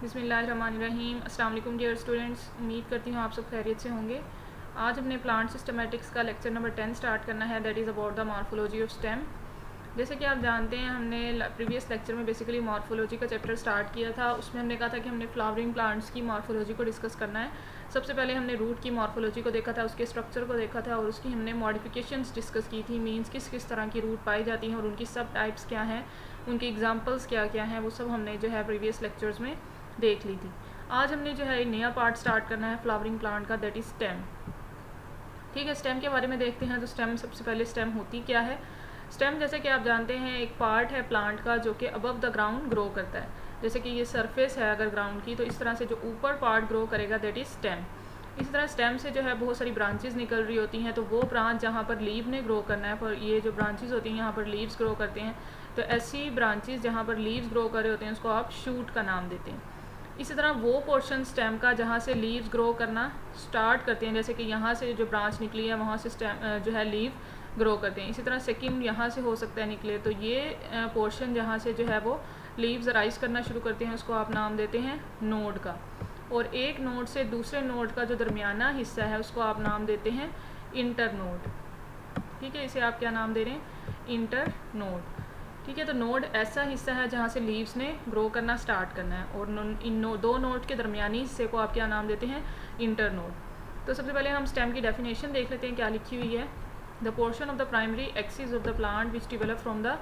बिस्मिल्लाहिर्रहमानिर्रहीम। अस्सलाम वालेकुम डियर स्टूडेंट्स, उम्मीद करती हूँ आप सब खैरियत से होंगे। आज हमने प्लांट सिस्टमेटिक्स का लेक्चर नंबर 10 स्टार्ट करना है, that is about the morphology of stem. जैसे कि आप जानते हैं, हमने प्रीवियस लेक्चर में बेसिकली मॉर्फोलॉजी का चैप्टर स्टार्ट किया था। उसमें हमने कहा था कि हमने फ्लावरिंग प्लांट्स की मॉर्फोलॉजी को डिस्कस करना है। सबसे पहले हमने रूट की मॉर्फोलॉजी को देखा था, उसके स्ट्रक्चर को देखा था और उसकी हमने मॉडिफिकेशंस डिस्कस की थी। मीन्स किस किस तरह की रूट पाई जाती हैं और उनकी सब टाइप्स क्या हैं, उनकी एग्जांपल्स क्या क्या हैं, वो सब हमने जो है प्रीवियस लेक्चर्स में देख ली थी। आज हमने जो है एक नया पार्ट स्टार्ट करना है फ्लावरिंग प्लांट का, दैट इज़ स्टेम। ठीक है, स्टेम के बारे में देखते हैं। तो स्टेम, सबसे पहले स्टेम होती क्या है। स्टेम जैसे कि आप जानते हैं एक पार्ट है प्लांट का जो कि अबव द ग्राउंड ग्रो करता है। जैसे कि ये सरफेस है अगर ग्राउंड की, तो इस तरह से जो ऊपर पार्ट ग्रो करेगा दैट इज़ स्टेम। इसी तरह स्टेम से जो है बहुत सारी ब्रांचेस निकल रही होती हैं। तो वो ब्रांच जहाँ पर लीव ने ग्रो करना है, पर ये जो ब्रांचेस होती हैं यहाँ पर लीव्स ग्रो करते हैं, तो ऐसी ब्रांचेस जहाँ पर लीव्स ग्रो कर रहे होते हैं उसको आप शूट का नाम देते हैं। इसी तरह वो पोर्शन स्टेम का जहाँ से लीव्स ग्रो करना स्टार्ट करते हैं, जैसे कि यहाँ से जो ब्रांच निकली है वहाँ से स्टेम जो है लीव ग्रो करते हैं। इसी तरह सेकंड यहाँ से हो सकता है निकले, तो ये पोर्शन जहाँ से जो है वो लीव्स राइज करना शुरू करते हैं उसको आप नाम देते हैं नोड का। और एक नोड से दूसरे नोड का जो दरमियाना हिस्सा है उसको आप नाम देते हैं इंटर नोड। ठीक है, इसे आप क्या नाम दे रहे हैं, इंटर नोड। ठीक है, तो नोड ऐसा हिस्सा है जहाँ से लीव्स ने ग्रो करना स्टार्ट करना है और दो नोड के दरमियानी हिस्से को आप क्या नाम देते हैं, इंटर नोड। तो सबसे पहले हम स्टेम की डेफिनेशन देख लेते हैं क्या लिखी हुई है। The portion of the primary axis of the plant which develop from the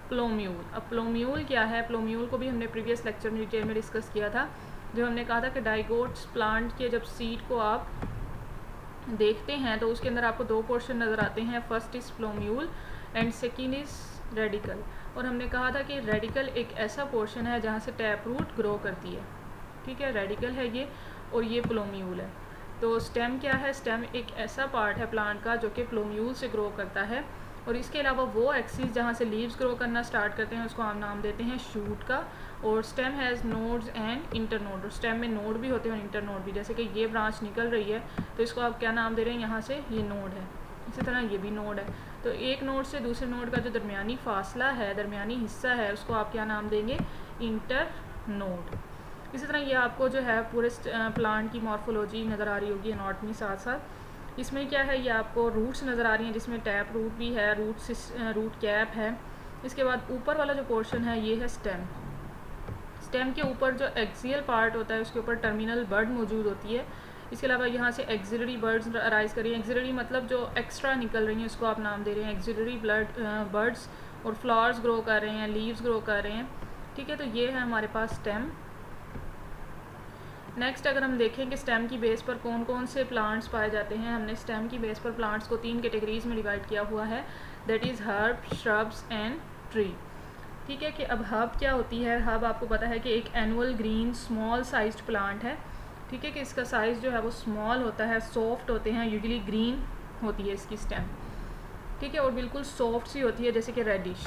plumule. अब प्लोम्यूल क्या है, प्लोम्यूल को भी हमने प्रीवियस लेक्चर में डिटेल में डिस्कस किया था। जो हमने कहा था कि डाइगोट्स प्लांट के जब सीड को आप देखते हैं तो उसके अंदर आपको दो पोर्शन नज़र आते हैं, first is plumule and second is radical. और हमने कहा था कि रेडिकल एक ऐसा पोर्शन है जहाँ से टैप रूट ग्रो करती है। ठीक है, रेडिकल है ये और ये प्लोम्यूल है। तो स्टेम क्या है, स्टेम एक ऐसा पार्ट है प्लांट का जो कि प्लोम्यूल से ग्रो करता है। और इसके अलावा वो एक्सिस जहाँ से लीव्स ग्रो करना स्टार्ट करते हैं उसको हम नाम देते हैं शूट का। और stem has nodes and inter node. और स्टेम में नोड भी होते हैं और इंटर नोड भी। जैसे कि ये ब्रांच निकल रही है तो इसको आप क्या नाम दे रहे हैं, यहाँ से ये नोड है, इसी तरह ये भी नोड है। तो एक नोड से दूसरे नोड का जो दरमियानी फासला है, दरमियानी हिस्सा है, उसको आप क्या नाम देंगे, इंटर नोड। इसी तरह ये आपको जो है पूरे प्लांट की मॉर्फोलॉजी नज़र आ रही होगी एनाटॉमी साथ साथ। इसमें क्या है, ये आपको रूट्स नज़र आ रही हैं जिसमें टैप रूट भी है, रूट कैप है। इसके बाद ऊपर वाला जो पोर्शन है ये है स्टेम। स्टेम के ऊपर जो एक्सियल पार्ट होता है उसके ऊपर टर्मिनल बर्ड मौजूद होती है। इसके अलावा यहाँ से एक्सिलरी बर्ड्स अराइज कर रही हैं। एक्सिलरी मतलब जो एक्स्ट्रा निकल रही हैं उसको आप नाम दे रहे हैं एक्सिलरी बर्ड्स। और फ्लावर्स ग्रो कर रहे हैं, लीव्स ग्रो कर रहे हैं। ठीक है, तो ये है हमारे पास स्टेम। नेक्स्ट अगर हम देखें कि स्टेम की बेस पर कौन कौन से प्लांट्स पाए जाते हैं, हमने स्टेम की बेस पर प्लांट्स को 3 कैटेगरीज में डिवाइड किया हुआ है, that is herb, shrubs and tree. ठीक है, कि अब हर्ब क्या होती है। हर्ब आपको पता है कि एक annual green small sized plant है। ठीक है, कि इसका साइज़ जो है वो स्मॉल होता है, सॉफ्ट होते हैं, यूजुअली ग्रीन होती है इसकी स्टेम। ठीक है, और बिल्कुल सॉफ्ट सी होती है जैसे कि रेडिश।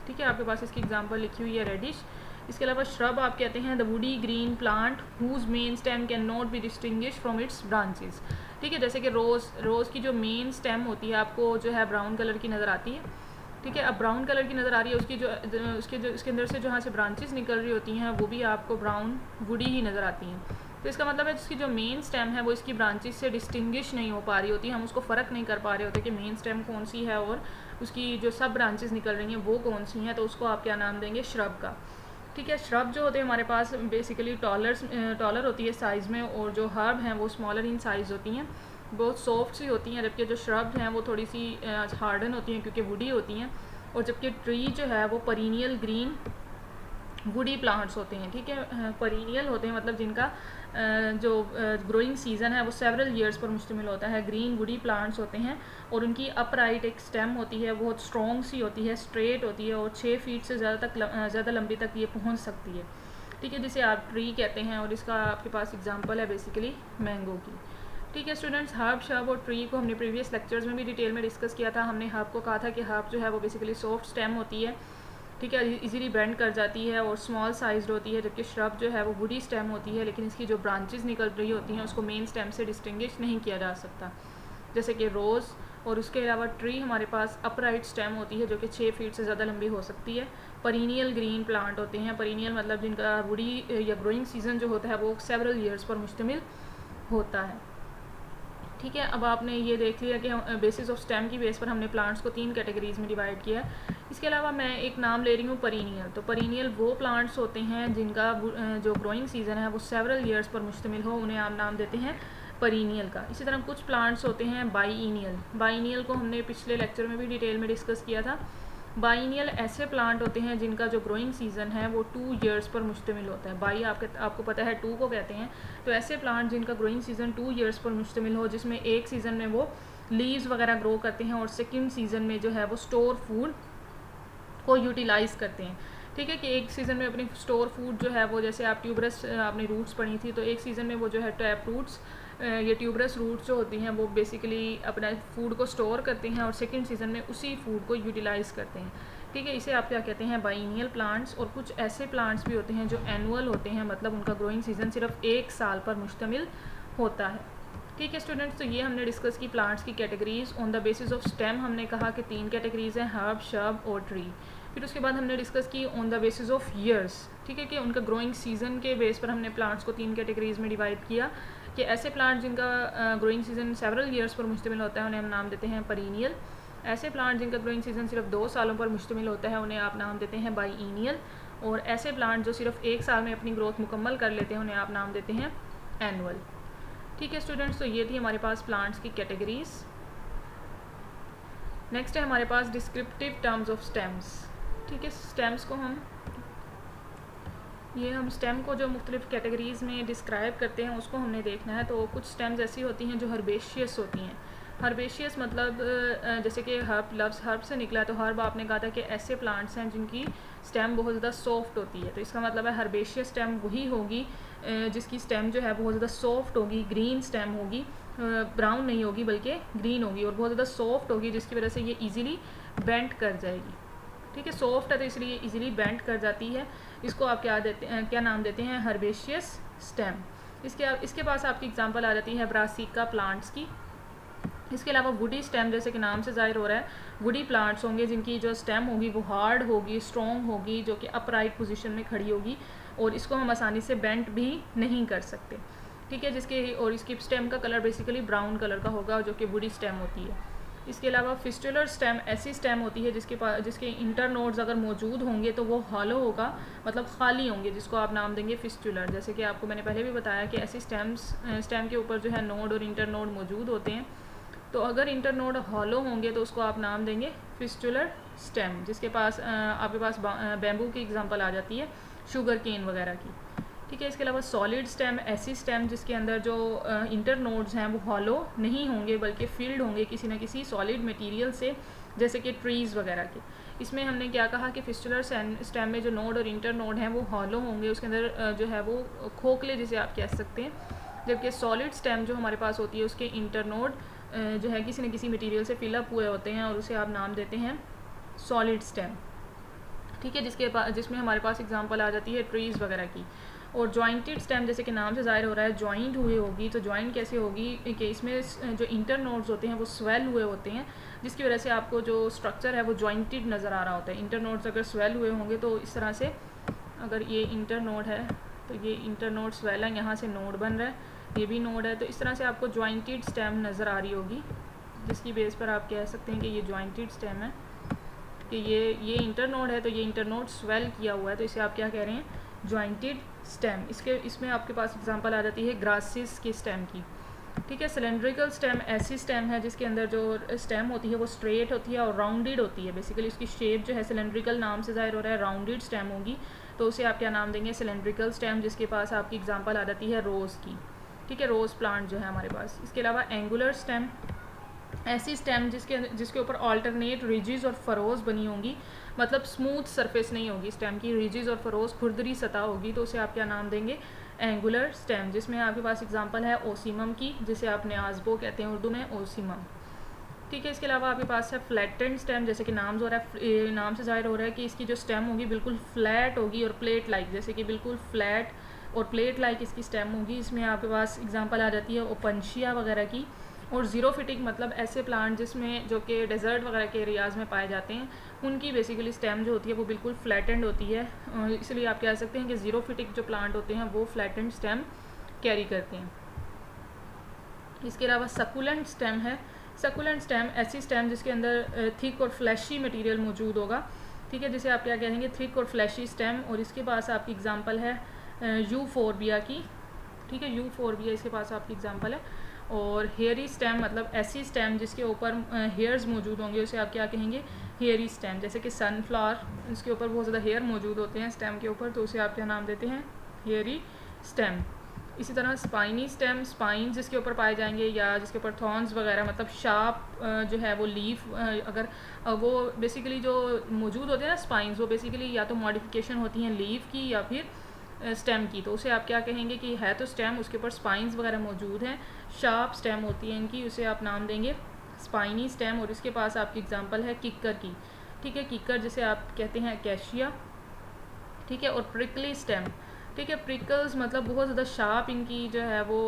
ठीक है, आपके पास इसकी एग्जांपल लिखी हुई है रेडिश। इसके अलावा श्रब आप कहते हैं the woody green plant whose main stem can not be distinguish from its branches. ठीक है, जैसे कि रोज़ की जो मेन स्टेम होती है आपको जो है ब्राउन कलर की नज़र आती है। ठीक है, अब ब्राउन कलर की नज़र आ रही है, उसके अंदर से जहाँ से ब्रांचेस निकल रही होती हैं वो भी आपको ब्राउन वुडी ही नज़र आती हैं। तो इसका मतलब है जिसकी जो मेन स्टेम है वो इसकी ब्रांचेस से डिस्टिंग्विश नहीं हो पा रही होती, हम उसको फ़र्क नहीं कर पा रहे होते कि मेन स्टेम कौन सी है और उसकी जो सब ब्रांचेस निकल रही हैं वो कौन सी हैं। तो उसको आप क्या नाम देंगे, श्रब का। ठीक है, श्रब जो होते हैं हमारे पास बेसिकली टॉलर होती है साइज़ में, और जो हर्ब हैं वो स्मॉलर इन साइज़ होती हैं, बहुत सॉफ्ट सी होती हैं। जबकि जो श्रब हैं वो थोड़ी सी हार्डन होती हैं क्योंकि वुडी होती हैं। और जबकि ट्री जो है वो परीनियल ग्रीन वुडी प्लांट्स होते हैं। ठीक है, परीनियल होते हैं मतलब जिनका जो ग्रोइंग सीज़न है वो सेवरल ईयर्स पर मुश्तमिल होता है। ग्रीन वुडी प्लांट्स होते हैं और उनकी अपराइट एक स्टेम होती है, बहुत स्ट्रॉन्ग सी होती है, स्ट्रेट होती है और 6 फीट से ज़्यादा लंबी तक ये पहुंच सकती है। ठीक है, जिसे आप ट्री कहते हैं और इसका आपके पास एग्जांपल है बेसिकली मैंगो की। ठीक है स्टूडेंट्स, हर्ब, श्रब और ट्री को हमने प्रीवियस लेक्चर्स में भी डिटेल में डिस्कस किया था। हमने हर्ब को कहा था कि हर्ब जो है वो बेसिकली सॉफ्ट स्टेम होती है। ठीक है, इजीली बेंड कर जाती है और स्मॉल साइज्ड होती है। जबकि श्रब जो है वो वुडी स्टेम होती है, लेकिन इसकी जो ब्रांचेस निकल रही होती हैं उसको मेन स्टेम से डिस्टिंग्विश नहीं किया जा सकता, जैसे कि रोज़। और उसके अलावा ट्री हमारे पास अपराइट स्टेम होती है जो कि 6 फीट से ज़्यादा लंबी हो सकती है। परीनियल ग्रीन प्लांट होते हैं। परीनियल मतलब जिनका वुडी या ग्रोइंग सीजन जो होता है वो सेवरल ईयर्स पर मुश्तमिल होता है। ठीक है, अब आपने ये देख लिया कि बेसिस ऑफ स्टेम की बेस पर हमने प्लांट्स को 3 कैटेगरीज में डिवाइड किया है। इसके अलावा मैं एक नाम ले रही हूँ परीनियल। तो परीनियल वो प्लांट्स होते हैं जिनका जो ग्रोइंग सीजन है वो सेवरल ईयर्स पर मुश्तमिल हो, उन्हें आप नाम देते हैं परीनियल का। इसी तरह कुछ प्लांट्स होते हैं बाइनियल। बाइनियल को हमने पिछले लेक्चर में भी डिटेल में डिस्कस किया था। बाइनियल ऐसे प्लांट होते हैं जिनका जो ग्रोइंग सीजन है वो 2 ईयर्स पर मुश्तमिल होता है। बाई आपको पता है 2 को कहते हैं। तो ऐसे प्लांट जिनका ग्रोइंग सीजन 2 ईयर्स पर मुश्तमिल हो, जिसमें एक सीज़न में वो लीव्स वगैरह ग्रो करते हैं और सेकंड सीज़न में जो है वो स्टोर फूड को यूटिलाइज़ करते हैं। ठीक है, कि एक सीज़न में अपनी स्टोर फूड जो है वो, जैसे आप ट्यूबरस आपने रूट्स पढ़ी थी, तो एक सीज़न में वो जो है टैप रूट्स, ये ट्यूबरस रूट्स जो होती हैं वो बेसिकली अपना फूड को स्टोर करते हैं और सेकंड सीज़न में उसी फूड को यूटिलाइज़ करते हैं। ठीक है, इसे आप क्या कहते हैं, बाइनियल प्लांट्स। और कुछ ऐसे प्लांट्स भी होते हैं जो एनुअल होते हैं, मतलब उनका ग्रोइंग सीजन सिर्फ 1 साल पर मुश्तमिल होता है। ठीक है स्टूडेंट्स, तो ये हमने डिस्कस की प्लांट्स की categories. On the basis of stem हमने कहा कि 3 कैटेगरीज हैं, हर्ब, शब और ट्री। फिर उसके बाद हमने डिस्कस की on the basis of years. ठीक है, कि उनका ग्रोइंग सीजन के बेस पर हमने प्लांट्स को 3 कैटेगरीज में डिवाइड किया कि ऐसे प्लांट जिनका ग्रोइंग सीजन सेवरल ईयर्स पर मुश्तमिल होता है उन्हें हम नाम देते हैं परीनियल। ऐसे प्लांट जिनका ग्रोइंग सीजन सिर्फ 2 सालों पर मुश्तमिल होता है उन्हें आप नाम देते हैं बाइनियल। और ऐसे प्लांट जो सिर्फ 1 साल में अपनी ग्रोथ मुकम्मल कर लेते हैं उन्हें आप नाम देते हैं एनुअल। ठीक है स्टूडेंट्स, तो ये थी हमारे पास प्लांट्स की कैटेगरीज। नेक्स्ट है हमारे पास डिस्क्रिप्टिव टर्म्स ऑफ स्टेम्स। ठीक है, स्टेम्स को हम स्टेम को जो मुख्तलिफ कैटेगरीज़ में डिस्क्राइब करते हैं उसको हमने देखना है। तो कुछ स्टेम्स ऐसी होती हैं जो हर्बेशियस होती हैं। हर्बेशियस मतलब जैसे कि हर्ब, लफ्ज़ हर्ब से निकला है, तो हर्ब आपने कहा था कि ऐसे प्लांट्स हैं जिनकी स्टेम बहुत ज़्यादा सॉफ्ट होती है। तो इसका मतलब है हर्बेशियस स्टेम वही होगी जिसकी स्टेम जो है बहुत ज़्यादा सॉफ्ट होगी, ग्रीन स्टेम होगी, ब्राउन नहीं होगी बल्कि ग्रीन होगी और बहुत ज़्यादा सॉफ्ट होगी, जिसकी वजह से ये ईज़िली बेंड कर जाएगी। ठीक है, सॉफ्ट है तो इसलिए इजीली बेंड कर जाती है। इसको आप क्या नाम देते हैं, हर्बेशियस स्टेम। इसके पास आपकी एग्जांपल आ जाती है ब्रासिका प्लांट्स की। इसके अलावा वुडी स्टेम, जैसे कि नाम से जाहिर हो रहा है, वुडी प्लांट्स होंगे जिनकी जो स्टेम होगी वो हार्ड होगी, स्ट्रॉन्ग होगी, जो कि अपराइट पोजीशन में खड़ी होगी और इसको हम आसानी से बेंड भी नहीं कर सकते। ठीक है, और इसकी स्टेम का कलर बेसिकली ब्राउन कलर का होगा जो कि वुडी स्टेम होती है। इसके अलावा फिस्टुलर स्टेम ऐसी स्टेम होती है जिसके इंटरनोड्स अगर मौजूद होंगे तो वो हॉलो होगा, मतलब खाली होंगे, जिसको आप नाम देंगे फिस्टुलर। जैसे कि आपको मैंने पहले भी बताया कि ऐसी स्टेम के ऊपर जो है नोड और इंटरनोड मौजूद होते हैं। तो अगर इंटरनोड हॉलो होंगे तो उसको आप नाम देंगे फिस्टुलर स्टेम। जिसके पास आपके पास बैम्बू की एग्जांपल आ जाती है, शुगर केन वगैरह की। ठीक है, इसके अलावा सॉलिड स्टेम ऐसी स्टेम जिसके अंदर जो इंटरनोड्स हैं वो हॉलो नहीं होंगे बल्कि फिल्ड होंगे किसी न किसी सॉलिड मटेरियल से, जैसे कि ट्रीज़ वगैरह के। इसमें हमने क्या कहा कि फिस्टुलर स्टेम में जो नोड और इंटरनोड हैं वो हॉलो होंगे, उसके अंदर जो है वो खोखले जिसे आप कह सकते हैं। जबकि सॉलिड स्टेम जो हमारे पास होती है उसके इंटरनोड जो है किसी न किसी मटेरियल से फिलअप हुए होते हैं और उसे आप नाम देते हैं सॉलिड स्टेम। ठीक है, जिसमें हमारे पास एग्जांपल आ जाती है ट्रीज़ वगैरह की। और जॉइंटेड स्टेम, जैसे कि नाम से ज़ाहिर हो रहा है, जॉइंट हुए होगी। तो जॉइंट कैसे होगी कि इसमें जो इंटरनोड्स होते हैं वो स्वेल हुए होते हैं, जिसकी वजह से आपको जो स्ट्रक्चर है वो जॉइंटेड नज़र आ रहा होता है। इंटरनोड्स अगर स्वेल हुए होंगे तो इस तरह से, अगर ये इंटरनोड है तो ये इंटरनोड स्वेल है, यहाँ से नोड बन रहा है, ये भी नोड है, तो इस तरह से आपको जॉइंटेड स्टेम नज़र आ रही होगी, जिसकी बेस पर आप कह सकते हैं कि ये जॉइंटेड स्टेम है, कि ये इंटरनोड है तो ये इंटरनोड स्वेल किया हुआ है, तो इसे आप क्या कह रहे हैं, जॉइंटेड स्टेम। इसमें आपके पास एग्जांपल आ जाती है ग्रासेस की स्टेम की। ठीक है, सिलेंड्रिकल स्टेम ऐसी स्टेम है जिसके अंदर जो स्टेम होती है वो स्ट्रेट होती है और राउंडेड होती है। बेसिकली उसकी शेप जो है सिलेंड्रिकल, नाम से जाहिर हो रहा है, राउंडेड स्टेम होगी, तो उसे आप क्या नाम देंगे, सिलेंड्रिकल स्टेम। जिसके पास आपकी एग्जांपल आ जाती है रोज़ की। ठीक है, रोज़ प्लांट जो है हमारे पास। इसके अलावा एंगुलर स्टेम ऐसी स्टेम जिसके ऊपर ऑल्टरनेट रिजेस और फरोज बनी होंगी, मतलब स्मूथ सरफेस नहीं होगी स्टेम की, रिजेस और फरोज खुरदरी सतह होगी, तो उसे आप क्या नाम देंगे, एंगुलर स्टेम। जिसमें आपके पास एग्जांपल है ओसीमम की, जिसे आप न्याज़बो कहते हैं उर्दू में, ओसीमम। ठीक है, इसके अलावा आपके पास है फ्लैटेंड स्टेम, जैसे कि नाम से जाहिर हो रहा है कि इसकी जो स्टेम होगी बिल्कुल फ्लैट होगी और प्लेट लाइक, जैसे कि बिल्कुल फ्लैट और प्लेट लाइक इसकी स्टेम होगी। इसमें आपके पास एग्जांपल आ जाती है ओपनशिया वगैरह की। और ज़ीरोफिटिक मतलब ऐसे प्लांट जिसमें जो कि डेजर्ट वगैरह के एरियाज़ में पाए जाते हैं, उनकी बेसिकली स्टेम जो होती है वो बिल्कुल फ्लैटेंड होती है, इसलिए आप कह सकते हैं कि ज़ीरोफिटिक जो प्लांट होते हैं वो फ्लैटेंड स्टेम कैरी करते हैं। इसके अलावा सकुलेंट स्टेम है। सकुलेंट स्टेम ऐसी स्टेम जिसके अंदर थिक और फ्लैशी मटेरियल मौजूद होगा, ठीक है, जिसे आप क्या कहेंगे, थिक और फ्लैशी स्टेम। और इसके पास आपकी एग्जांपल है यूफोरबिया की, ठीक है, यूफोरबिया इसके पास आपकी एग्जांपल है। और हेयरी स्टेम मतलब ऐसी स्टेम जिसके ऊपर हेयर्स मौजूद होंगे, उसे आप क्या कहेंगे, हेयरी स्टेम। जैसे कि सनफ्लावर, इसके ऊपर बहुत ज़्यादा हेयर मौजूद होते हैं स्टेम के ऊपर, तो उसे आप क्या नाम देते हैं, हेयरी स्टेम। इसी तरह स्पाइनी स्टेम, स्पाइन जिसके ऊपर पाए जाएंगे या जिसके ऊपर थॉर्न्स वगैरह मतलब शार्प जो है वो लीफ, अगर वो बेसिकली जो मौजूद होते हैं ना स्पाइंस, वो बेसिकली या तो मॉडिफिकेशन होती हैं लीफ की या फिर स्टेम की, तो उसे आप क्या कहेंगे कि है तो स्टेम, उसके ऊपर स्पाइंस वगैरह मौजूद हैं, शार्प स्टेम होती है इनकी, उसे आप नाम देंगे स्पाइनी स्टेम। और इसके पास आपकी एग्जांपल है किक्कर की, ठीक है, किक्कर जिसे आप कहते हैं कैशिया, ठीक है। और प्रिकली स्टेम, ठीक है, प्रिकल्स मतलब बहुत ज़्यादा शार्प इनकी जो है वो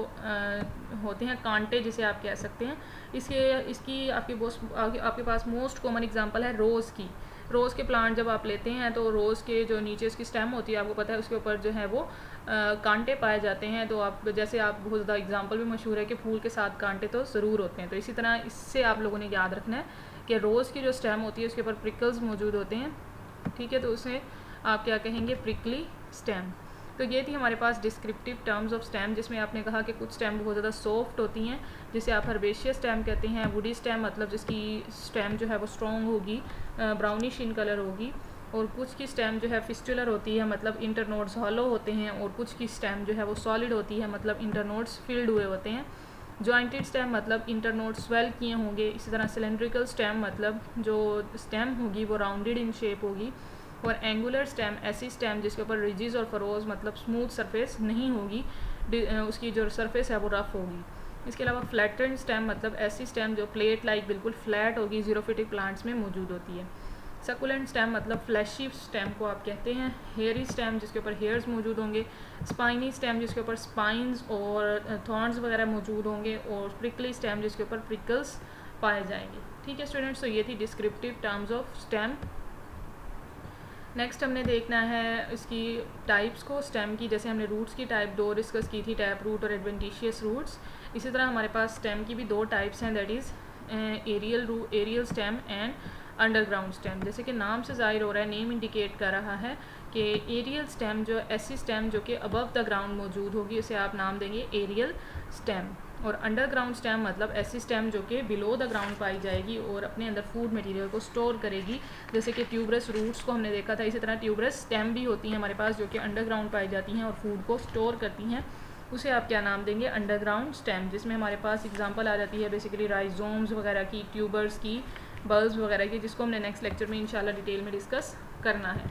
होते हैं कांटे जिसे आप कह सकते हैं। इसकी आपके पास मोस्ट कॉमन एग्जांपल है रोज़ की। रोज़ के प्लांट जब आप लेते हैं तो रोज़ के जो नीचे उसकी स्टेम होती है, आपको पता है उसके ऊपर जो है वो कांटे पाए जाते हैं। तो आप जैसे आप बहुत ज़्यादा एग्जांपल भी मशहूर है कि फूल के साथ कांटे तो ज़रूर होते हैं, तो इसी तरह इससे आप लोगों ने याद रखना है कि रोज़ की जो स्टेम होती है उसके ऊपर प्रिकल्स मौजूद होते हैं, ठीक है, तो उसे आप क्या कहेंगे, प्रिकली स्टेम। तो ये थी हमारे पास डिस्क्रिप्टिव टर्म्स ऑफ स्टेम, जिसमें आपने कहा कि कुछ स्टेम बहुत ज़्यादा सॉफ्ट होती हैं जिसे आप हर्बेशियस स्टेम कहते हैं। वुडी स्टेम मतलब जिसकी स्टेम जो है वो स्ट्रॉन्ग होगी, ब्राउनिश इन कलर होगी। और कुछ की स्टेम जो है फिस्टुलर होती है मतलब इंटरनोड्स हॉलो होते हैं। और कुछ की स्टेम जो है वो सॉलिड होती है मतलब इंटरनोड्स फिल्ड हुए होते हैं। जॉइंटेड स्टेम मतलब इंटरनोड्स स्वेल किए होंगे। इसी तरह सिलेंड्रिकल स्टेम मतलब जो स्टेम होगी वो राउंडेड इन शेप होगी। और एंगुलर स्टेम ऐसी स्टेम जिसके ऊपर रिजिज और फरोज मतलब स्मूथ सरफेस नहीं होगी, उसकी जो सरफेस है वो रफ होगी। इसके अलावा फ्लैटेंड स्टेम मतलब ऐसी स्टेम जो प्लेट लाइक बिल्कुल फ्लैट होगी, ज़ीरोफिटिक प्लांट्स में मौजूद होती है। सकुलेंट स्टेम मतलब फ्लैशी स्टेम को आप कहते हैं। हेयरी स्टेम जिसके ऊपर हेयर्स मौजूद होंगे। स्पाइनी स्टेम जिसके ऊपर स्पाइंस और थॉर्न्स वगैरह मौजूद होंगे। और प्रिकली स्टेम जिसके ऊपर प्रिकल्स पाए जाएंगे, ठीक है स्टूडेंट्स। तो ये थी descriptive terms of stem. Next हमने देखना है इसकी टाइप्स को स्टेम की। जैसे हमने रूट्स की टाइप 2 डिस्कस की थी, टैप रूट और एडवेंटिशियस रूट्स। इसी तरह हमारे पास स्टेम की भी 2 टाइप्स हैं, that is aerial stem and underground stem. जैसे कि नाम से जाहिर हो रहा है, नेम इंडिकेट कर रहा है कि एरियल स्टेम जो ऐसी स्टेम जो कि अबव द ग्राउंड मौजूद होगी, उसे आप नाम देंगे एरियल स्टेम। और अंडरग्राउंड स्टेम मतलब ऐसी स्टेम जो कि बिलो द ग्राउंड पाई जाएगी और अपने अंदर फूड मटेरियल को स्टोर करेगी। जैसे कि ट्यूबरस रूट्स को हमने देखा था, इसी तरह ट्यूबरस स्टेम भी होती हैं हमारे पास जो कि अंडरग्राउंड पाई जाती हैं और फूड को स्टोर करती हैं। उसे आप क्या नाम देंगे, अंडरग्राउंड स्टेम। जिसमें हमारे पास एग्जांपल आ जाती है बेसिकली राइजोम्स वगैरह की, ट्यूबर्स की, बल्ब्स वगैरह की, जिसको हमने नेक्स्ट लेक्चर में इंशाल्लाह डिटेल में डिस्कस करना है।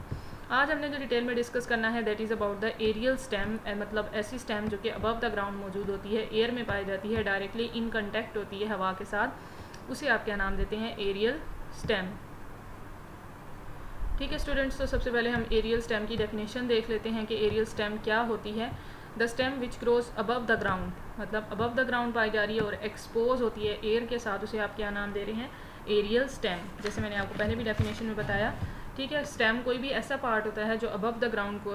आज हमने जो डिटेल में डिस्कस करना है that is about the aerial stem, मतलब ऐसी स्टेम जो कि अबव द ग्राउंड मौजूद होती है, एयर में पाई जाती है, डायरेक्टली इन कंटेक्ट होती है हवा के साथ, उसे आप क्या नाम देते हैं, एरियल स्टेम। ठीक है स्टूडेंट्स, तो सबसे पहले हम एरियल स्टेम की डेफिनेशन देख लेते हैं कि एरियल स्टेम क्या होती है। The stem which grows above the ground मतलब अबव द ग्राउंड पाई जा रही है और एक्सपोज होती है एयर के साथ, उसे आप क्या नाम दे रहे हैं, एरियल स्टेम। जैसे मैंने आपको पहले भी डेफिनेशन में बताया, ठीक है। स्टेम कोई भी ऐसा पार्ट होता है जो अबव द ग्राउंड को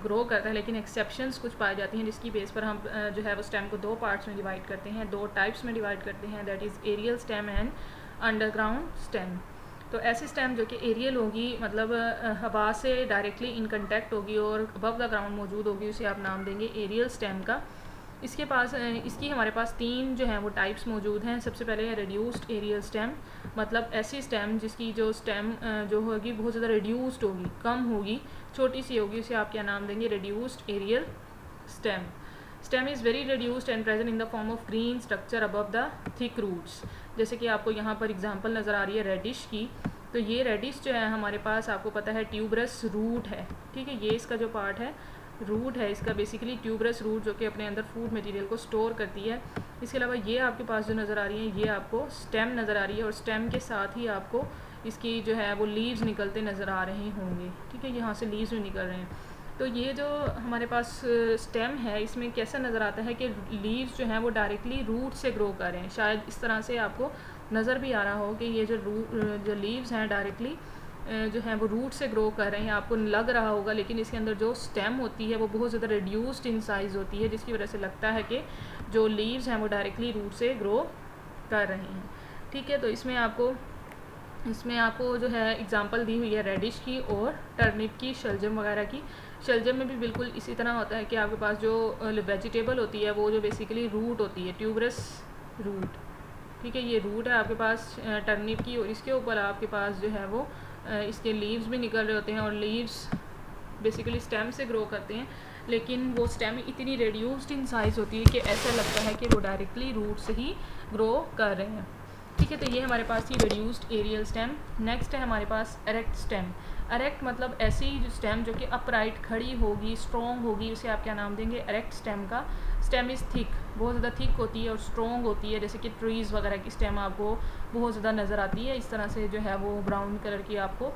ग्रो करता है, लेकिन एक्सेप्शंस कुछ पाई जाती हैं जिसकी बेस पर हम जो है वो स्टेम को 2 पार्ट्स में डिवाइड करते हैं, 2 टाइप्स में डिवाइड करते हैं, that is aerial stem and underground stem. तो ऐसी स्टेम जो कि एरियल होगी मतलब हवा से डायरेक्टली इन कंटेक्ट होगी और अबव द ग्राउंड मौजूद होगी, उसे आप नाम देंगे एरियल स्टेम का। इसकी हमारे पास 3 जो हैं वो टाइप्स मौजूद हैं। सबसे पहले है रिड्यूस्ड एरियल स्टेम, मतलब ऐसी स्टेम जिसकी जो स्टेम जो होगी बहुत ज़्यादा रिड्यूस्ड होगी, कम होगी, छोटी सी होगी, उसे आप क्या नाम देंगे, reduced aerial stem. Stem is very reduced and present in the form of green structure above the thick roots. जैसे कि आपको यहाँ पर एग्जांपल नज़र आ रही है रेडिश की, तो ये रेडिश जो है हमारे पास आपको पता है ट्यूबरस रूट है, ठीक है। ये इसका जो पार्ट है रूट है इसका, बेसिकली ट्यूबरस रूट जो कि अपने अंदर फूड मटेरियल को स्टोर करती है। इसके अलावा ये आपके पास जो नज़र आ रही है ये आपको स्टेम नज़र आ रही है और स्टेम के साथ ही आपको इसकी जो है वो लीव्स निकलते नज़र आ रहे होंगे, ठीक है, यहाँ से लीव्स भी निकल रहे हैं। तो ये जो हमारे पास स्टेम है इसमें कैसा नज़र आता है कि लीव्स जो हैं वो डायरेक्टली रूट से ग्रो कर रहे हैं। शायद इस तरह से आपको नज़र भी आ रहा हो कि ये जो लीव्स हैं डायरेक्टली जो है वो रूट से ग्रो कर रहे हैं, आपको लग रहा होगा, लेकिन इसके अंदर जो स्टेम होती है वो बहुत ज़्यादा रिड्यूस्ड इन साइज़ होती है, जिसकी वजह से लगता है कि जो लीव्स हैं वो डायरेक्टली रूट से ग्रो कर रहे हैं। ठीक है, तो इसमें आपको जो है एग्जांपल दी हुई है रेडिश की और टर्निप की, शलजम वगैरह की। शलजम में भी बिल्कुल इसी तरह होता है कि आपके पास जो वेजिटेबल होती है वो जो बेसिकली रूट होती है, ट्यूबरस रूट। ठीक है, ये रूट है आपके पास टर्निप की, और इसके ऊपर आपके पास जो है वो इसके लीव्स भी निकल रहे होते हैं, और लीव्स बेसिकली स्टेम से ग्रो करते हैं, लेकिन वो स्टेम इतनी रिड्यूस्ड इन साइज़ होती है कि ऐसा लगता है कि वो डायरेक्टली रूट से ही ग्रो कर रहे हैं। ठीक है, तो ये हमारे पास थी रिड्यूस्ड एरियल स्टेम। नेक्स्ट है हमारे पास एरेक्ट स्टेम। एरेक्ट मतलब ऐसी जो स्टेम जो कि अपराइट खड़ी होगी, स्ट्रॉन्ग होगी, उसे आप क्या नाम देंगे? एरेक्ट स्टेम का। स्टेम इज़ थिक, बहुत ज़्यादा थिक होती है और स्ट्रॉन्ग होती है, जैसे कि ट्रीज़ वगैरह की स्टेम आपको बहुत ज़्यादा नज़र आती है। इस तरह से जो है वो ब्राउन कलर की आपको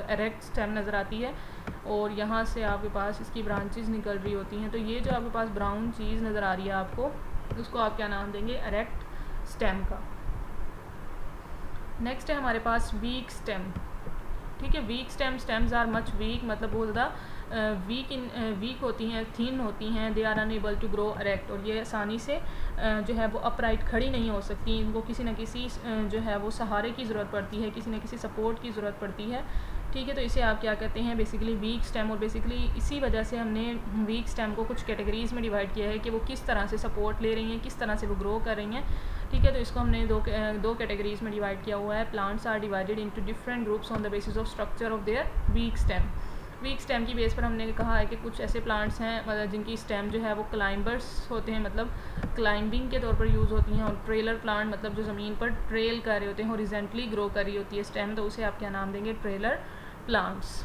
एरेक्ट स्टेम नज़र आती है, और यहाँ से आपके पास इसकी ब्रांचेस निकल रही होती हैं। तो ये जो आपके पास ब्राउन चीज़ नज़र आ रही है आपको, उसको आप क्या नाम देंगे? एरेक्ट स्टेम का। नेक्स्ट है हमारे पास वीक स्टेम। ठीक है, weak stems are much weak, मतलब बहुत ज़्यादा वीक होती हैं, थिन होती हैं। They are unable to grow erect, और ये आसानी से जो है वो अपराइट खड़ी नहीं हो सकती, इनको किसी न किसी जो है वो सहारे की ज़रूरत पड़ती है, किसी न किसी सपोर्ट की ज़रूरत पड़ती है। ठीक है, तो इसे आप क्या कहते हैं? Basically weak stem. और बेसिकली इसी वजह से हमने वीक स्टेम को कुछ कैटेगरीज़ में डिवाइड किया है कि वो किस तरह से सपोर्ट ले रही हैं, किस तरह से वो ग्रो कर रही हैं। ठीक है, तो इसको हमने दो कैटेगरीज़ में डिवाइड किया हुआ है। Plants are divided into different groups on the basis of structure of their weak stem. Weak stem की बेस पर हमने कहा है कि कुछ ऐसे प्लांट्स हैं मतलब जिनकी स्टेम जो है वो क्लाइंबर्स होते हैं, मतलब क्लाइंबिंग के तौर पर यूज़ होती हैं, और ट्रेलर प्लांट मतलब जो ज़मीन पर ट्रेल कर रहे होते हैं, हॉरिजॉन्टली ग्रो कर रही होती है स्टेम, तो उसे आप क्या नाम देंगे? Trailer plants.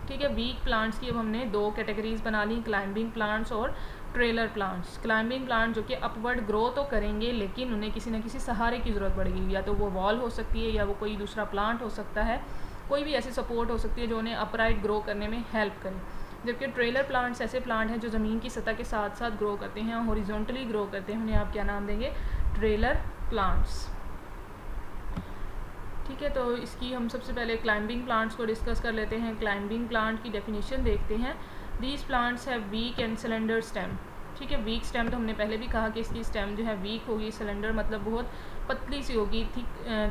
ठीक है, वीक प्लांट्स की अब हमने दो कैटेगरीज बना ली, क्लाइंबिंग प्लांट्स और ट्रेलर प्लांट्स। क्लाइंबिंग प्लांट जो कि अपवर्ड ग्रो तो करेंगे, लेकिन उन्हें किसी न किसी सहारे की ज़रूरत पड़ेगी, या तो वो वॉल हो सकती है या वो कोई दूसरा प्लांट हो सकता है, कोई भी ऐसी सपोर्ट हो सकती है जो उन्हें अपराइट ग्रो करने में हेल्प करे। जबकि ट्रेलर प्लांट्स ऐसे प्लांट हैं जो ज़मीन की सतह के साथ साथ ग्रो करते हैं, हॉरिजॉन्टली ग्रो करते हैं, उन्हें आप क्या नाम देंगे? Trailer plants. ठीक है, तो इसकी हम सबसे पहले क्लाइंबिंग प्लांट्स को डिस्कस कर लेते हैं। क्लाइंबिंग प्लांट की डेफिनेशन देखते हैं। These plants have week and cylinder stem. ठीक है, वीक स्टेम तो हमने पहले भी कहा कि इसकी स्टेम जो है वीक होगी, सिलेंडर मतलब बहुत पतली सी होगी,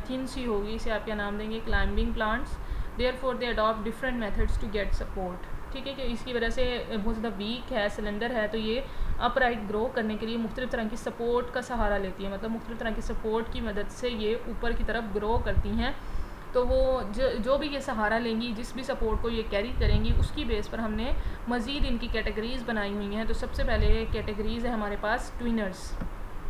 थिन सी होगी, इसे आप क्या नाम देंगे? Climbing plants. Therefore they adopt different methods to get support. ठीक है, कि इसकी वजह से बहुत ज़्यादा वीक है, सिलेंडर है, तो ये अपराइट ग्रो करने के लिए मुख्तलिफ़ तरह की सपोर्ट का सहारा लेती है, मतलब मुख्तलिफ़ तरह की सपोर्ट की मदद से ये ऊपर की तरफ ग्रो करती हैं। तो वो जो भी ये सहारा लेंगी, जिस भी सपोर्ट को ये कैरी करेंगी, उसकी बेस पर हमने मज़ीद इनकी कैटेगरीज़ बनाई हुई हैं। तो सबसे पहले कैटेगरीज़ है हमारे पास ट्विनर्स।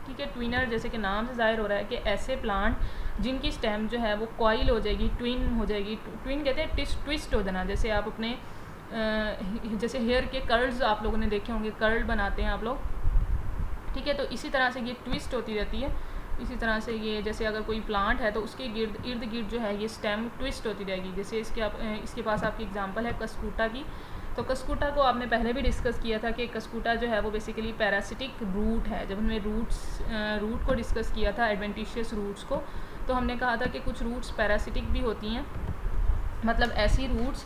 ठीक है, ट्विनर जैसे कि नाम से ज़ाहिर हो रहा है कि ऐसे प्लांट जिनकी स्टेम जो है वो कॉइल हो जाएगी, ट्विन हो जाएगी। ट्विन कहते हैं ट्विस्ट हो जाना, जैसे आप अपने जैसे हेयर के कर्ल्स आप लोगों ने देखे होंगे, कर्ल बनाते हैं आप लोग। ठीक है, तो इसी तरह से ये ट्विस्ट होती रहती है। इसी तरह से ये जैसे अगर कोई प्लांट है तो उसके इर्द गिर्द जो है ये स्टेम ट्विस्ट होती रहेगी। जैसे इसके पास आपकी एग्जांपल है कस्कूटा की। तो कस्कूटा को आपने पहले भी डिस्कस किया था कि कस्कूटा जो है वो बेसिकली पैरासिटिक रूट है। जब हमने रूट को डिस्कस किया था, एडवेंटिशियस रूट्स को, तो हमने कहा था कि कुछ रूट्स पैरासिटिक भी होती हैं, मतलब ऐसी रूट्स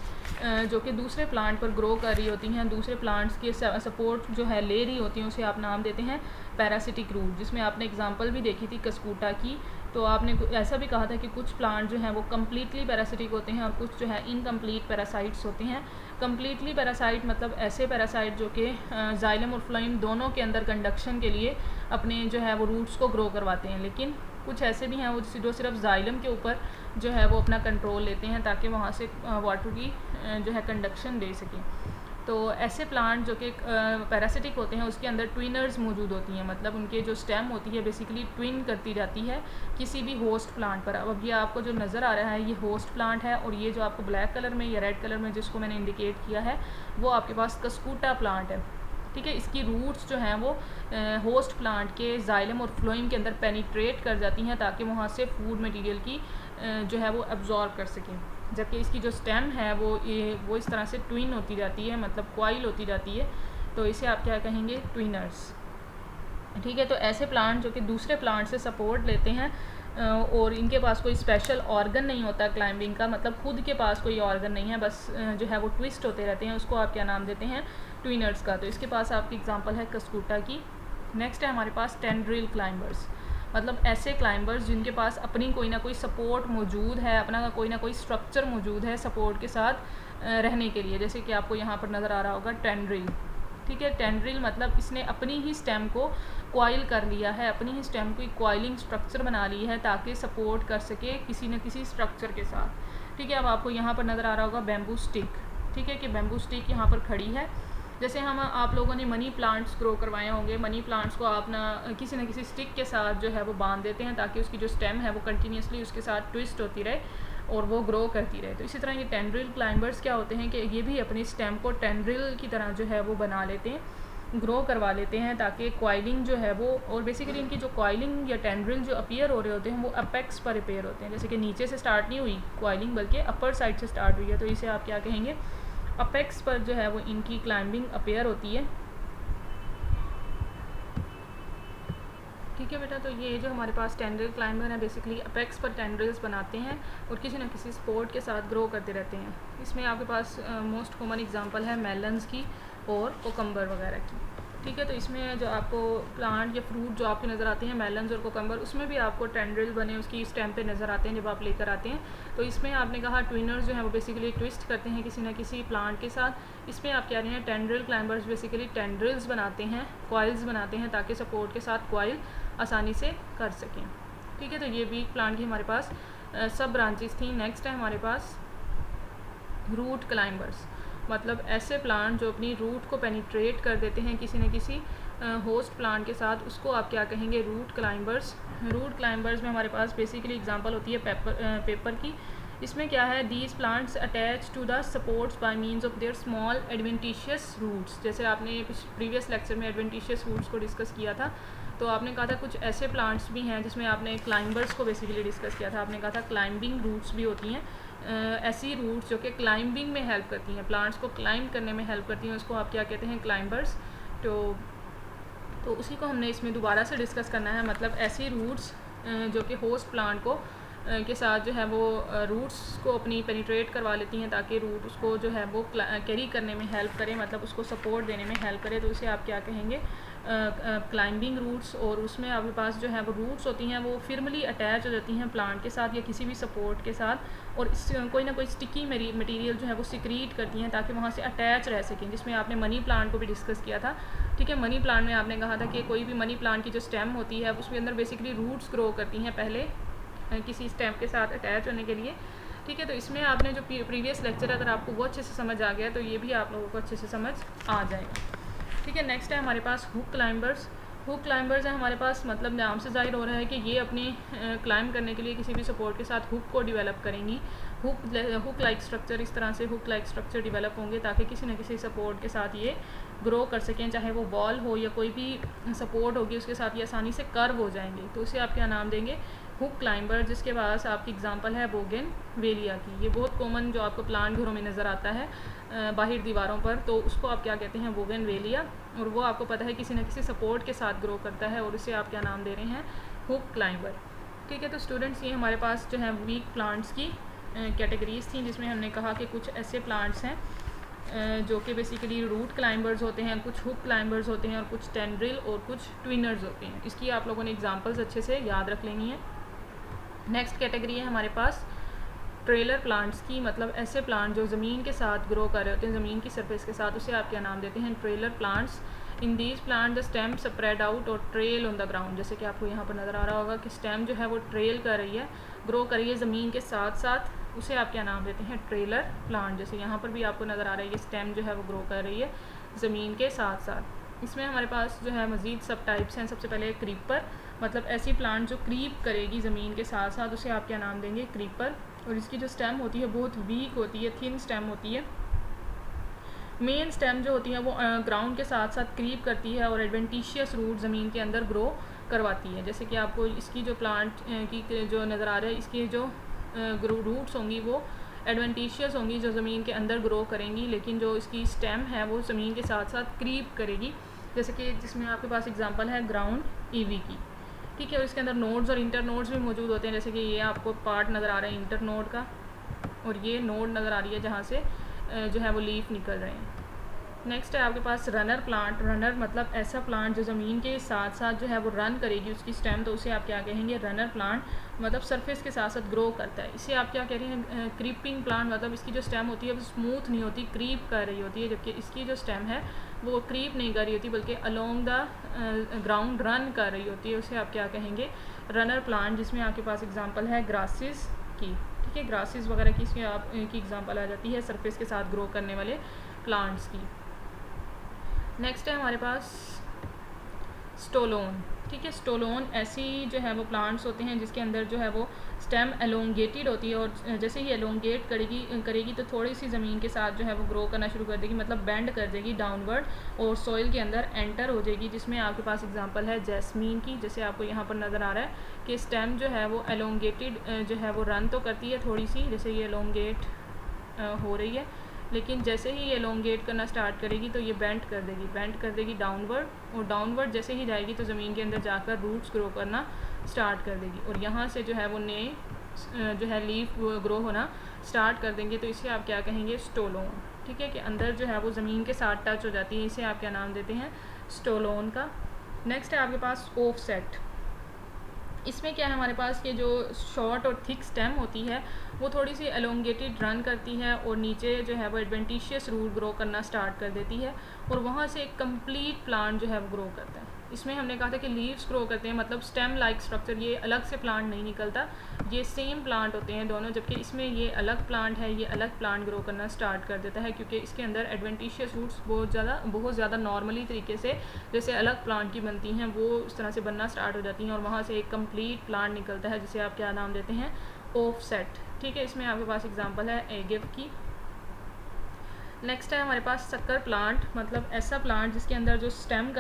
जो कि दूसरे प्लांट पर ग्रो कर रही होती हैं, दूसरे प्लांट्स के सपोर्ट जो है ले रही होती हैं, उसे आप नाम देते हैं पैरासिटिक रूट। जिसमें आपने एग्जांपल भी देखी थी कस्कूटा की। तो आपने ऐसा भी कहा था कि कुछ प्लांट जो हैं वो कम्प्लीटली पैरासिटिक होते हैं और कुछ जो है इनकम्प्लीट पैरासाइट्स होते हैं। कम्प्लीटली पैरासाइट मतलब ऐसे पैरासाइट जो कि जाइलम और फ्लोएम दोनों के अंदर कंडक्शन के लिए अपने जो है वो रूट्स को ग्रो करवाते हैं, लेकिन कुछ ऐसे भी हैं वो जो सिर्फ जाइलम के ऊपर जो है वो अपना कंट्रोल लेते हैं ताकि वहाँ से वाटर की जो है कंडक्शन दे सकें। तो ऐसे प्लांट जो कि पैरासिटिक होते हैं उसके अंदर ट्विनर्स मौजूद होती हैं, मतलब उनके जो स्टेम होती है बेसिकली ट्विन करती जाती है किसी भी होस्ट प्लांट पर। अब ये आपको जो नज़र आ रहा है ये होस्ट प्लांट है, और ये जो आपको ब्लैक कलर में या रेड कलर में जिसको मैंने इंडिकेट किया है वो आपके पास कस्कूटा प्लांट है। ठीक है, इसकी रूट्स जो हैं वो होस्ट प्लांट के जाइलम और फ्लोएम के अंदर पेनिट्रेट कर जाती हैं ताकि वहाँ से फूड मटेरियल की जो है वो एब्जॉर्ब कर सकें। जबकि इसकी जो स्टेम है वो इस तरह से ट्विन होती जाती है, मतलब क्वाइल होती जाती है, तो इसे आप क्या कहेंगे, ट्विनर्स। ठीक है, तो ऐसे प्लांट जो कि दूसरे प्लांट से सपोर्ट लेते हैं और इनके पास कोई स्पेशल ऑर्गन नहीं होता क्लाइंबिंग का, मतलब खुद के पास कोई ऑर्गन नहीं है, बस जो है वो ट्विस्ट होते रहते हैं, उसको आप क्या नाम देते हैं, ट्विनर्स का। तो इसके पास आपकी एग्जांपल है कस्कूटा की। नेक्स्ट है हमारे पास टेंड्रिल क्लाइंबर्स, मतलब ऐसे क्लाइंबर्स जिनके पास अपनी कोई ना कोई सपोर्ट मौजूद है, अपना कोई ना कोई स्ट्रक्चर मौजूद है सपोर्ट के साथ रहने के लिए। जैसे कि आपको यहाँ पर नज़र आ रहा होगा टेंड्रिल। ठीक है, टेंड्रिल मतलब इसने अपनी ही स्टेम को क्वाइल कर लिया है, अपनी ही स्टेम को क्वाइलिंग स्ट्रक्चर बना ली है ताकि सपोर्ट कर सके किसी न किसी स्ट्रक्चर के साथ। ठीक है, अब आपको यहाँ पर नज़र आ रहा होगा बैम्बू स्टिक। ठीक है, कि बैम्बू स्टिक यहाँ पर खड़ी है। जैसे आप लोगों ने मनी प्लांट्स ग्रो करवाए होंगे, मनी प्लांट्स को आप किसी न किसी स्टिक के साथ जो है वो बांध देते हैं ताकि उसकी जो स्टेम है वो कंटिन्यूसली उसके साथ ट्विस्ट होती रहे और वो ग्रो करती रहे। तो इसी तरह ये टेंड्रिल क्लाइंबर्स क्या होते हैं कि ये भी अपनी स्टेम को टेंड्रिल की तरह जो है वो बना लेते हैं, ग्रो करवा लेते हैं ताकि क्वाइलिंग जो है वो, और बेसिकली इनकी जो क्वाइलिंग या टेंड्रिल जो अपीयर हो रहे होते हैं वो अपेक्स पर अपीयर होते हैं। जैसे कि नीचे से स्टार्ट नहीं हुई क्वाइलिंग बल्कि अपर साइड से स्टार्ट हुई है, तो इसे आप क्या कहेंगे, अपेक्स पर जो है वो इनकी क्लाइंबिंग अपीयर होती है। ठीक है बेटा, तो ये जो हमारे पास टेंड्रिल क्लाइंबर है बेसिकली अपेक्स पर टेंड्रिल्स बनाते हैं और किसी न किसी स्पोर्ट के साथ ग्रो करते रहते हैं। इसमें आपके पास मोस्ट कॉमन एग्जांपल है मेलन्स की और कोकम्बर वगैरह की। ठीक है, तो इसमें जो आपको प्लांट या फ्रूट जो आपको नज़र आते हैं मेलन्स और कोकम्बर, उसमें भी आपको टेंड्रिल बने उसकी स्टेम पे नज़र आते हैं जब आप लेकर आते हैं। तो इसमें आपने कहा ट्विनर्स जो है वो बेसिकली ट्विस्ट करते हैं किसी न किसी प्लांट के साथ। इसमें आप कह रहे हैं टेंड्रिल क्लाइंबर्स बेसिकली टेंड्रिल्स बनाते हैं, क्वाइल्स बनाते हैं ताकि सपोर्ट के साथ क्वाइल आसानी से कर सकें। ठीक है, तो ये वीक प्लांट की हमारे पास सब ब्रांचेस थी। नेक्स्ट है हमारे पास रूट क्लाइंबर्स, मतलब ऐसे प्लांट जो अपनी रूट को पेनिट्रेट कर देते हैं किसी न किसी होस्ट प्लांट के साथ, उसको आप क्या कहेंगे, रूट क्लाइंबर्स। रूट क्लाइंबर्स में हमारे पास बेसिकली एग्जांपल होती है पेपर की। इसमें क्या है, these plants attach to the supports by means of their small adventitious roots. जैसे आपने प्रीवियस लेक्चर में एडवेंटिशियस रूट्स को डिस्कस किया था, तो आपने कहा था कुछ ऐसे प्लांट्स भी हैं जिसमें आपने क्लाइंबर्स को बेसिकली डिस्कस किया था। आपने कहा था क्लाइंबिंग रूट्स भी होती हैं, ऐसी रूट्स जो कि क्लाइंबिंग में हेल्प करती हैं, प्लांट्स को क्लाइंब करने में हेल्प करती हैं, उसको आप क्या कहते हैं, क्लाइंबर्स। तो उसी को हमने इसमें दोबारा से डिस्कस करना है, मतलब ऐसी रूट्स जो कि होस्ट प्लांट को के साथ जो है वो रूट्स को अपनी पेनिट्रेट करवा लेती हैं ताकि रूट उसको जो है वो कैरी करने में हेल्प करे, मतलब उसको सपोर्ट देने में हेल्प करे। तो उसे आप क्या कहेंगे, क्लाइंबिंग रूट्स। और उसमें आपके पास जो है वो रूट्स होती हैं वो फिर्मली अटैच हो जाती हैं प्लांट के साथ या किसी भी सपोर्ट के साथ, और कोई ना कोई स्टिकी मटेरियल जो है वो सिक्रीट करती हैं ताकि वहाँ से अटैच रह सकें, जिसमें आपने मनी प्लांट को भी डिस्कस किया था। ठीक है, मनी प्लांट में आपने कहा था कि कोई भी मनी प्लांट की जो स्टेम होती है उसके अंदर बेसिकली रूट्स ग्रो करती हैं पहले किसी स्टेम के साथ अटैच होने के लिए। ठीक है, तो इसमें आपने जो प्रीवियस लेक्चर अगर आपको वो अच्छे से समझ आ गया तो ये भी आप लोगों को अच्छे से समझ आ जाएगा। ठीक है, नेक्स्ट है हमारे पास हुक क्लाइंबर्स। हुक क्लाइंबर्स है हमारे पास, मतलब नाम से जाहिर हो रहा है कि ये अपनी क्लाइंब करने के लिए किसी भी सपोर्ट के साथ हुक को डिवेलप करेंगी। हुक लाइक स्ट्रक्चर, इस तरह से हुक लाइक स्ट्रक्चर डिवेलप होंगे ताकि किसी न किसी सपोर्ट के साथ ये ग्रो कर सकें, चाहे वो बॉल हो या कोई भी सपोर्ट होगी उसके साथ ये आसानी से कर्व हो जाएंगे। तो उसे आप क्या नाम देंगे, हुक क्लाइंबर। जिसके पास आपकी एग्जांपल है बोगेनवेलिया की। ये बहुत कॉमन जो आपको प्लांट घरों में नज़र आता है बाहर दीवारों पर, तो उसको आप क्या कहते हैं, बोगेनवेलिया। और वो आपको पता है किसी न किसी सपोर्ट के साथ ग्रो करता है और इसे आप क्या नाम दे रहे हैं, हुक क्लाइंबर। ठीक है, तो स्टूडेंट्स ये हमारे पास जो है वीक प्लांट्स की कैटेगरीज थी, जिसमें हमने कहा कि कुछ ऐसे प्लांट्स हैं जो कि बेसिकली रूट क्लाइंबर्स होते हैं, कुछ हुक क्लाइंबर्स होते हैं और कुछ टेंड्रिल और कुछ ट्विनर्स होते हैं। इसकी आप लोगों ने एग्जांपल्स अच्छे से याद रख लेनी है। नेक्स्ट कैटेगरी है हमारे पास ट्रेलर प्लांट्स की, मतलब ऐसे प्लांट जो ज़मीन के साथ ग्रो कर रहे होते हैं, ज़मीन की सरफेस के साथ, उसे आप क्या नाम देते हैं, trailer plants. In these plant the stem spread out और ट्रेल ऑन द ग्राउंड। जैसे कि आपको यहाँ पर नज़र आ रहा होगा कि स्टेम जो है वो ट्रेल कर रही है, ग्रो कर रही है ज़मीन के साथ साथ, उसे आप क्या नाम देते हैं, ट्रेलर प्लांट। जैसे यहाँ पर भी आपको नज़र आ रहा है ये स्टेम जो है वो ग्रो कर रही है ज़मीन के साथ साथ। इसमें हमारे पास जो है मज़ीद सब टाइप्स हैं। सबसे पहले क्रीपर, मतलब ऐसी प्लांट जो क्रीप करेगी ज़मीन के साथ साथ, उसे आप क्या नाम देंगे, क्रीपर। और इसकी जो स्टेम होती है बहुत वीक होती है, थिन स्टेम होती है। मेन स्टेम जो होती है वो ग्राउंड के साथ साथ क्रीप करती है और एडवेंटिशियस रूट ज़मीन के अंदर ग्रो करवाती है। जैसे कि आपको इसकी जो प्लांट की जो नज़र आ रहा है, इसकी जो रूट्स होंगी वो एडवेंटिशियस होंगी, जो ज़मीन के अंदर ग्रो करेंगी, लेकिन जो इसकी स्टेम है वो ज़मीन के साथ साथ क्रीप करेगी, जैसे कि जिसमें आपके पास एग्जांपल है ग्राउंड ईवी की, ठीक है। और इसके अंदर नोड्स और इंटर नोड्स भी मौजूद होते हैं, जैसे कि ये आपको पार्ट नज़र आ रहा है इंटर नोड का, और ये नोड नज़र आ रही है जहाँ से जो है वो लीफ निकल रहे हैं। नेक्स्ट है आपके पास रनर प्लांट। रनर मतलब ऐसा प्लांट जो ज़मीन के साथ साथ जो है वो रन करेगी उसकी स्टेम, तो उसे आप क्या कहेंगे, रनर प्लांट, मतलब सरफेस के साथ साथ ग्रो करता है। इसे आप क्या कह रहे हैं, क्रीपिंग प्लांट, मतलब इसकी जो स्टेम होती है वो स्मूथ नहीं होती, क्रीप कर रही होती है, जबकि इसकी जो स्टेम है वो क्रीप नहीं कर रही होती बल्कि अलोंग द ग्राउंड रन कर रही होती है। उसे आप क्या कहेंगे, रनर प्लांट, जिसमें आपके पास एग्जाम्पल है ग्रासेस की, ठीक है। ग्रासेस वगैरह की इसमें आप की एग्जाम्पल आ जाती है सरफेस के साथ ग्रो करने वाले प्लांट्स की। नेक्स्ट है हमारे पास स्टोलोन, ठीक है। स्टोलोन ऐसी जो है वो प्लांट्स होते हैं जिसके अंदर जो है वो स्टेम एलोंगेटेड होती है, और जैसे ही एलोंगेट करेगी तो थोड़ी सी ज़मीन के साथ जो है वो ग्रो करना शुरू कर देगी, मतलब बेंड कर देगी डाउनवर्ड, और सॉइल के अंदर एंटर हो जाएगी, जिसमें आपके पास एग्जांपल है जैस्मीन की, जैसे आपको यहाँ पर नज़र आ रहा है कि स्टेम जो है वो एलोंगेटेड जो है वो रन तो करती है थोड़ी सी, जैसे ये एलोंगेट हो रही है, लेकिन जैसे ही ये एलोंगेट करना स्टार्ट करेगी तो ये बेंड कर देगी डाउनवर्ड, और डाउनवर्ड जैसे ही जाएगी तो ज़मीन के अंदर जाकर रूट्स ग्रो करना स्टार्ट कर देगी, और यहाँ से जो है वो नए जो है लीफ ग्रो होना स्टार्ट कर देंगे। तो इसे आप क्या कहेंगे, स्टोलोन, ठीक है, कि अंदर जो है वो ज़मीन के साथ टच हो जाती है, इसे आप क्या नाम देते हैं, स्टोलोन का। नेक्स्ट है आपके पास ऑफसेट। इसमें क्या है, हमारे पास ये जो शॉर्ट और थिक स्टेम होती है वो थोड़ी सी एलोंगेटेड रन करती है, और नीचे जो है वो एडवेंटिशियस रूट ग्रो करना स्टार्ट कर देती है, और वहाँ से एक कंप्लीट प्लांट जो है वो ग्रो करता है। इसमें हमने कहा था कि लीव्स ग्रो करते हैं, मतलब स्टेम लाइक स्ट्रक्चर, ये अलग से प्लांट नहीं निकलता, ये सेम प्लांट होते हैं दोनों, जबकि इसमें ये अलग प्लांट है, ये अलग प्लांट ग्रो करना स्टार्ट कर देता है, क्योंकि इसके अंदर एडवेंटिशियस रूट्स बहुत ज़्यादा नॉर्मली तरीके से जैसे अलग प्लांट की बनती हैं वो इस तरह से बनना स्टार्ट हो जाती हैं, और वहाँ से एक कम्प्लीट प्लांट निकलता है, जिसे आप क्या नाम देते हैं, ऑफसेट, ठीक है। इसमें आपके पास एग्जांपल है एगिव की। नेक्स्ट है हमारे पास सक्कर प्लांट, मतलब ऐसा प्लांट जिसके अंदर जो स्टेम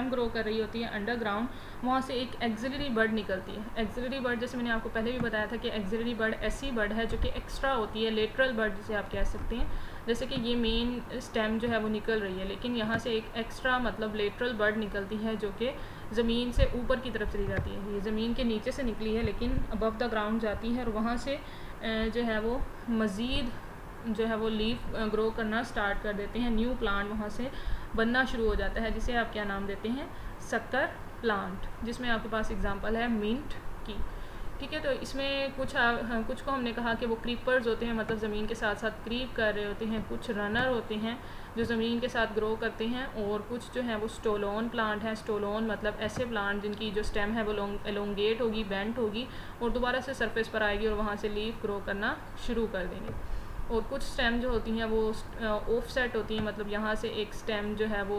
ग्रो कर रही होती है अंडरग्राउंड, वहाँ से एक एक्सिलरी बर्ड निकलती है। एक्सिलरी बर्ड, जैसे मैंने आपको पहले भी बताया था कि एक्सिलरी बर्ड ऐसी बर्ड है जो कि एक्स्ट्रा होती है, लेटरल बर्ड जिसे आप कह सकते हैं, जैसे कि ये मेन स्टेम जो है वो निकल रही है, लेकिन यहाँ से एक एक्स्ट्रा मतलब लेटरल बर्ड निकलती है जो कि ज़मीन से ऊपर की तरफ चली जाती है। ये ज़मीन के नीचे से निकली है लेकिन अबव द ग्राउंड जाती है, और वहाँ से जो है वो मज़ीद जो है वो लीफ ग्रो करना स्टार्ट कर देते हैं, न्यू प्लांट वहाँ से बनना शुरू हो जाता है, जिसे आप क्या नाम देते हैं, सक्कर प्लांट, जिसमें आपके पास एग्जांपल है मिंट की, ठीक है। तो इसमें कुछ को हमने कहा कि वो क्रीपर्स होते हैं, मतलब ज़मीन के साथ साथ क्रीप कर रहे होते हैं, कुछ रनर होते हैं जो ज़मीन के साथ ग्रो करते हैं, और कुछ जो है वो स्टोलोन प्लांट है। स्टोलोन मतलब ऐसे प्लांट जिनकी जो स्टेम है वो एलोंगेट होगी, बेंट होगी, और दोबारा से सरफेस पर आएगी, और वहाँ से लीफ ग्रो करना शुरू कर देंगे। और कुछ स्टेम जो होती हैं वो ऑफसेट होती हैं, मतलब यहाँ से एक स्टेम जो है वो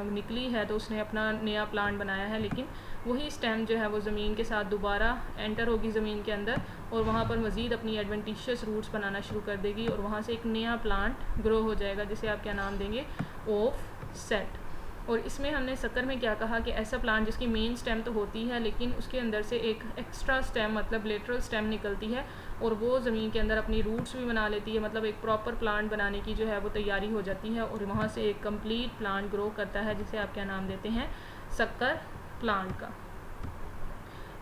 निकली है तो उसने अपना नया प्लांट बनाया है, लेकिन वही स्टेम जो है वो ज़मीन के साथ दोबारा एंटर होगी ज़मीन के अंदर, और वहाँ पर मज़ीद अपनी एडवेंटिशियस रूट्स बनाना शुरू कर देगी, और वहाँ से एक नया प्लांट ग्रो हो जाएगा, जिसे आप क्या नाम देंगे, ऑफसेट। और इसमें हमने सक्कर में क्या कहा कि ऐसा प्लांट जिसकी मेन स्टेम तो होती है लेकिन उसके अंदर से एक एक्स्ट्रा स्टेम मतलब लेटरल स्टेम निकलती है, और वो ज़मीन के अंदर अपनी रूट्स भी बना लेती है, मतलब एक प्रॉपर प्लांट बनाने की जो है वो तैयारी हो जाती है, और वहाँ से एक कंप्लीट प्लांट ग्रो करता है, जिसे आप क्या नाम देते हैं, सक्कर प्लांट का।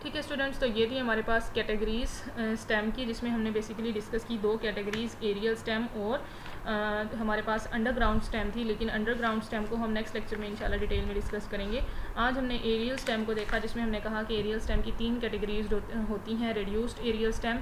ठीक है स्टूडेंट्स, तो ये थी हमारे पास कैटेगरीज स्टेम की, जिसमें हमने बेसिकली डिस्कस की दो कैटेगरीज, एरियल स्टेम और हमारे पास अंडरग्राउंड स्टेम थी, लेकिन अंडरग्राउंड स्टेम को हम नेक्स्ट लेक्चर में इंशाल्लाह डिटेल में डिस्कस करेंगे। आज हमने एरियल स्टेम को देखा, जिसमें हमने कहा कि एरियल स्टेम की 3 कैटेगरीज होती हैं। रिड्यूस्ड एरियल स्टेम,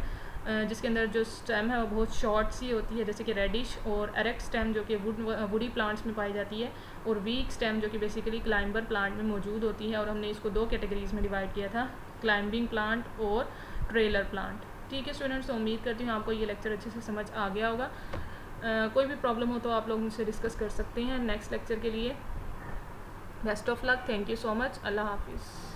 जिसके अंदर जो स्टेम है वो बहुत शॉर्ट सी होती है, जैसे कि रेडिश, और एरेक्ट स्टेम जो कि वुडी प्लांट्स में पाई जाती है, और वीक स्टेम जो कि बेसिकली क्लाइंबर प्लांट में मौजूद होती है, और हमने इसको 2 कैटेगरीज में डिवाइड किया था, क्लाइंबिंग प्लांट और ट्रेलर प्लांट। ठीक है स्टूडेंट्स, तो उम्मीद करती हूँ आपको ये लेक्चर अच्छे से समझ आ गया होगा। कोई भी प्रॉब्लम हो तो आप लोग मुझसे डिस्कस कर सकते हैं नेक्स्ट लेक्चर के लिए। Best of luck, thank you so much, अल्लाह हाफिज़।